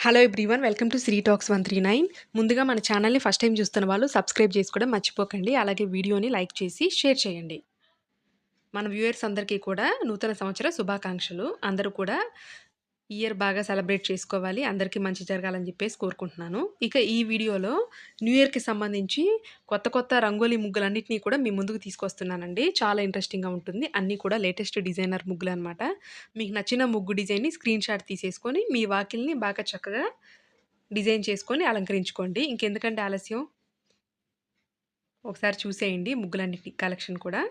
Hello everyone welcome to Sri talks 139. ముందుగా మన ఛానల్ని ఫస్ట్ టైం చూస్తున్న వాళ్ళు సబ్స్క్రైబ్ చేసుకోవడం మర్చిపోకండి. అలాగే వీడియోని లైక్ చేసి షేర్ చేయండి. మన వ్యూయర్స్ అందరికీ కూడా నూతన సంవత్సర శుభాకాంక్షలు. అందరూ కూడా ఇయర్ బాగా సెలబ్రేట్ చేసుకోవాలి. అందరికీ మంచి జరగాలని చెప్పేసి కోరుకుంటున్నాను. ఇక ఈ వీడియోలో న్యూ ఇయర్‌కి సంబంధించి కొత్త కొత్త రంగోలీ ముగ్గులన్నిటిని కూడా మీ ముందుకు తీసుకొస్తున్నానండి. చాలా ఇంట్రెస్టింగ్‌గా ఉంటుంది. అన్నీ కూడా లేటెస్ట్ డిజైనర్ ముగ్గులనమాట. మీకు నచ్చిన ముగ్గు డిజైన్‌ని స్క్రీన్ షాట్ తీసేసుకొని మీ వాకిలిని బాగా చక్కగా డిజైన్ చేసుకొని అలంకరించుకోండి. ఇంకెందుకంటే ఆలస్యం ఒకసారి చూసేయండి ముగ్గులన్నిటి కలెక్షన్ కూడా.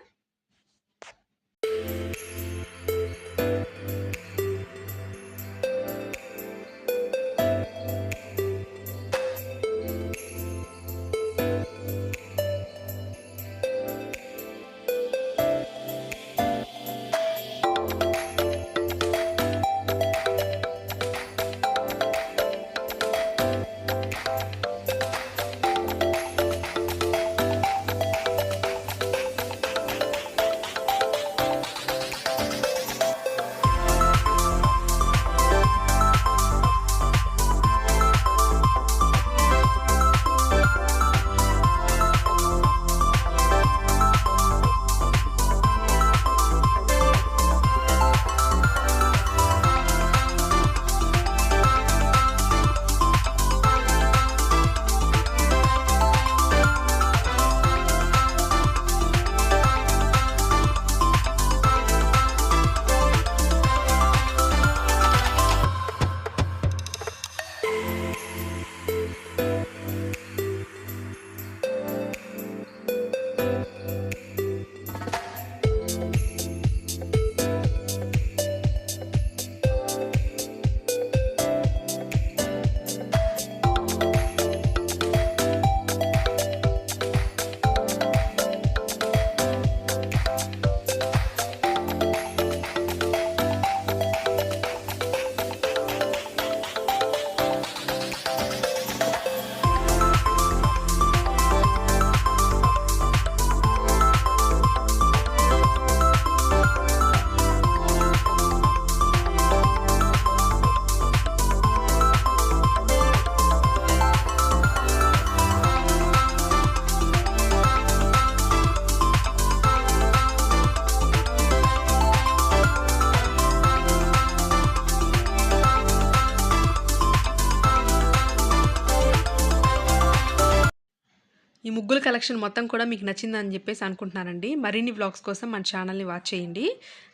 ఈ ముగ్గుల కలెక్షన్ మొత్తం కూడా మీకు నచ్చిందని చెప్పేసి అనుకుంటున్నానండి. మరిన్ని వ్లాగ్స్ కోసం మన ఛానల్ని వాచ్ చేయండి.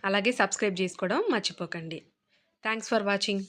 అలాగే సబ్స్క్రైబ్ చేసుకోవడం మర్చిపోకండి. Thanks for watching.